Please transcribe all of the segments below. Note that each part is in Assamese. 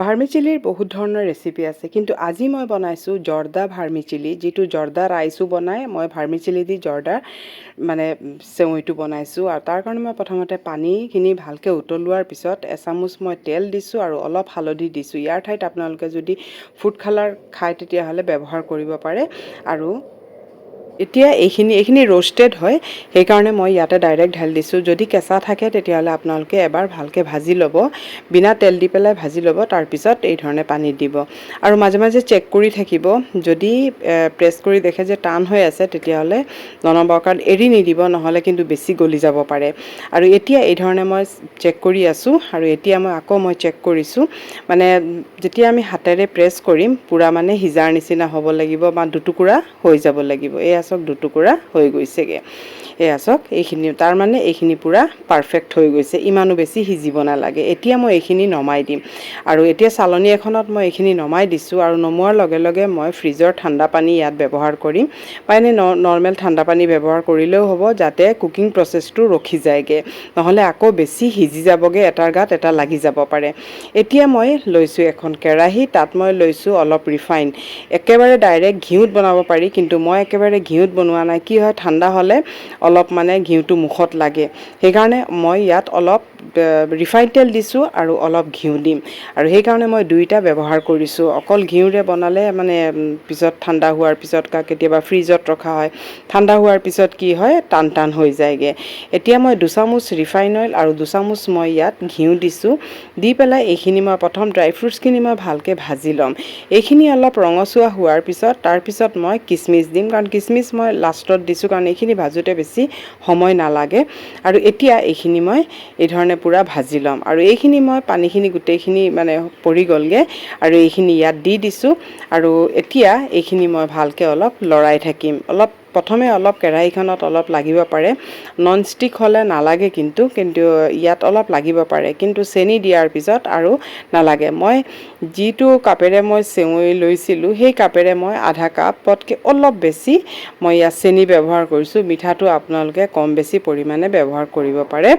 ভাৰ্মিচিলিৰ বহুত ধৰণৰ ৰেচিপি আছে, কিন্তু আজি মই বনাইছোঁ জৰ্দা ভাৰ্মিচিলি, যিটো জৰ্দা ৰাইচো বনাই। মই ভাৰ্মিচিলি দি জৰ্দাৰ মানে চেৱৈটো বনাইছোঁ। আৰু তাৰ কাৰণে মই প্ৰথমতে পানীখিনি ভালকৈ উতলোৱাৰ পিছত এচামুচ মই তেল দিছোঁ আৰু অলপ হালধি দিছোঁ। ইয়াৰ ঠাইত আপোনালোকে যদি ফুড কালাৰ খায় তেতিয়াহ'লে ব্যৱহাৰ কৰিব পাৰে। আৰু এতিয়া এইখিনি ৰোষ্টেড হয়, সেইকাৰণে মই ইয়াতে ডাইৰেক্ট ঢালি দিছোঁ। যদি কেঁচা থাকে তেতিয়াহ'লে আপোনালোকে এবাৰ ভালকৈ ভাজি ল'ব, বিনা তেল দি পেলাই ভাজি ল'ব, তাৰপিছত এই ধৰণে পানীত দিব। আৰু মাজে মাজে চেক কৰি থাকিব, যদি প্ৰেছ কৰি দেখে যে টান হৈ আছে তেতিয়াহ'লে ননবৰকাত এৰি নিদিব, নহ'লে কিন্তু বেছি গলি যাব পাৰে। আৰু এতিয়া এই ধৰণে মই চেক কৰি আছোঁ, আৰু এতিয়া মই আকৌ চেক কৰিছোঁ। মানে যেতিয়া আমি হাতেৰে প্ৰেছ কৰিম পূৰা মানে সিজাৰ নিচিনা হ'ব লাগিব, বা দুটুকুৰা হৈ যাব লাগিব। এয়া চাওক দুটুকুৰা হৈ গৈছেগৈ, এয়া চাওক এইখিনি, তাৰমানে এইখিনি পূৰা পাৰফেক্ট হৈ গৈছে, ইমানো বেছি সিজিব নালাগে। এতিয়া মই এইখিনি নমাই দিম, আৰু এতিয়া চালনী এখনত মই এইখিনি নমাই দিছোঁ। আৰু নমোৱাৰ লগে লগে মই ফ্ৰিজৰ ঠাণ্ডা পানী ইয়াত ব্যৱহাৰ কৰিম, বা এনেই নৰ্মেল ঠাণ্ডা পানী ব্যৱহাৰ কৰিলেও হ'ব, যাতে কুকিং প্ৰচেছটো ৰখি যায়গৈ, নহ'লে আকৌ বেছি সিজি যাবগৈ, এটাৰ গাত এটা লাগি যাব পাৰে। এতিয়া মই লৈছোঁ এখন কেৰাহী, তাত মই লৈছোঁ অলপ ৰিফাইন। একেবাৰে ডাইৰেক্ট ঘিউত বনাব পাৰি, কিন্তু মই একেবাৰে ঘিউত বনোৱা নাই। কি হয়, ঠাণ্ডা হ'লে অলপ মানে ঘিউটো মুখত লাগে, সেইকাৰণে মই ইয়াত অলপ ৰিফাইন তেল দিছোঁ আৰু অলপ ঘিউ দিম। আৰু সেইকাৰণে মই দুইটা ব্যৱহাৰ কৰিছোঁ। অকল ঘিউৰে বনালে মানে পিছত ঠাণ্ডা হোৱাৰ পিছত কেতিয়াবা ফ্ৰিজত ৰখা হয়, ঠাণ্ডা হোৱাৰ পিছত কি হয়, টান টান হৈ যায়গৈ। এতিয়া মই 2 চামুচ ৰিফাইন অইল আৰু 2 চামুচ মই ইয়াত ঘিউ দিছোঁ। দি পেলাই এইখিনি মই প্ৰথম ড্ৰাই ফ্ৰুটছখিনি মই ভালকৈ ভাজি ল'ম। এইখিনি অলপ ৰঙচুৱা হোৱাৰ পিছত তাৰপিছত মই কিচমিচ দিম, কাৰণ কিচমিচ মই লাষ্টত দিছোঁ, কাৰণ এইখিনি ভাজোঁতে বেছি সময় নালাগে। আৰু এতিয়া এইখিনি মই এই ধৰণে পূৰা ভাজি ল'ম। আৰু এইখিনি মই পানীখিনি গোটেইখিনি মানে পৰি গ'লগৈ, আৰু এইখিনি ইয়াত দি দিছোঁ। আৰু এতিয়া এইখিনি মই ভালকৈ অলপ লৰাই থাকিম। প্ৰথমে অলপ কেৰাহীখনত অলপ লাগিব পাৰে, নন ষ্টিক হ'লে নালাগে, কিন্তু ইয়াত অলপ লাগিব পাৰে, কিন্তু চেনি দিয়াৰ পিছত আৰু নালাগে। মই যিটো কাপেৰে মই চেৱৈ লৈছিলোঁ, সেই কাপেৰে মই আধা কাপতকৈ অলপ বেছি মই ইয়াত চেনি ব্যৱহাৰ কৰিছোঁ। মিঠাটো আপোনালোকে কম বেছি পৰিমাণে ব্যৱহাৰ কৰিব পাৰে,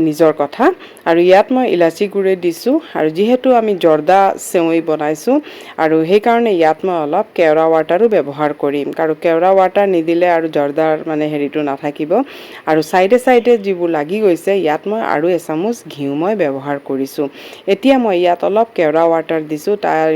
নিজৰ কথা। আৰু ইয়াত মই ইলাচি গুড়ি দিছোঁ, আৰু যিহেতু আমি জৰ্দা চেৱৈ বনাইছোঁ, আৰু সেইকাৰণে ইয়াত মই অলপ কেওৰা ৱাটাৰো ব্যৱহাৰ কৰিম, কাৰণ কেওৰা ৱাটাৰ নিদিলে আৰু জৰ্দাৰ মানে হেৰিটো নাথাকিব। আৰু চাইডে চাইডে যিবোৰ লাগি গৈছে, ইয়াত মই আৰু এচামুচ ঘিউ মই ব্যৱহাৰ কৰিছোঁ। এতিয়া মই ইয়াত অলপ কেওৰা ৱাটাৰ দিছোঁ,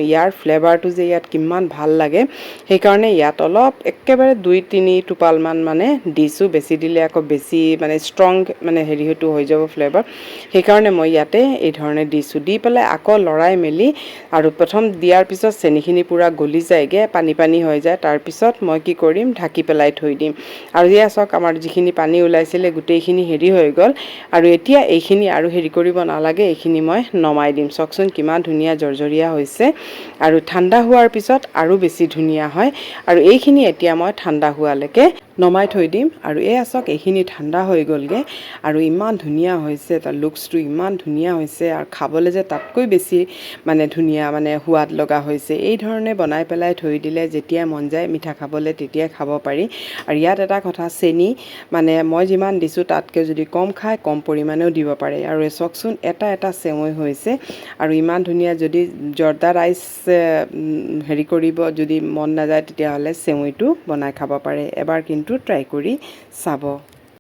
ইয়াৰ ফ্লেভাৰটো যে ইয়াত কিমান ভাল লাগে, সেইকাৰণে ইয়াত অলপ একেবাৰে 2-3 টোপালমান মানে দিছোঁ। বেছি দিলে আকৌ বেছি মানে ষ্ট্ৰং মানে হেৰিটো হৈ যাব ফ্লেভাৰ, সেইকাৰণে মই ইয়াতে এই ধৰণে দিছোঁ। দি পেলাই আকৌ লৰাই মেলি, আৰু প্ৰথম দিয়াৰ পিছত চেনিখিনি পূৰা গলি যায়গৈ, পানী পানী হৈ যায়। তাৰপিছত মই কি কৰিম, ঢাকি পেলাই থৈ দিম। আৰু এয়া চাওক আমাৰ যিখিনি পানী ওলাইছিলে গোটেইখিনি হেৰি হৈ গ'ল। আৰু এতিয়া এইখিনি আৰু হেৰি কৰিব নালাগে, এইখিনি মই নমাই দিম। চাওকচোন কিমান ধুনীয়া জৰ্জৰীয়া হৈছে, আৰু ঠাণ্ডা হোৱাৰ পিছত আৰু বেছি ধুনীয়া হয়। আৰু এইখিনি এতিয়া মই ঠাণ্ডা হোৱালৈকে নমাই থৈ দিম। আৰু এয়া চাওক এইখিনি ঠাণ্ডা হৈ গ'লগৈ, আৰু ইমান ধুনীয়া হৈছে, তাৰ লুকছটো ইমান ধুনীয়া হৈছে, আৰু খাবলৈ যে তাতকৈ বেছি মানে ধুনীয়া, মানে সোৱাদ লগা হৈছে। এই ধৰণে বনাই পেলাই থৈ দিলে যেতিয়া মন যায় মিঠা খাবলৈ তেতিয়াই খাব পাৰি। আৰু ইয়াত এটা কথা, চেনি মানে মই যিমান দিছোঁ তাতকৈ যদি কম খায় কম পৰিমাণেও দিব পাৰে। আৰু চাওকচোন এটা এটা চেৱৈ হৈছে, আৰু ইমান ধুনীয়া। যদি জৰ্দা ৰাইচ হেৰি কৰিব যদি মন নাযায়, তেতিয়াহ'লে চেৱৈটো বনাই খাব পাৰে। এবাৰ কিন্তু ট্ৰাই কৰি চাব।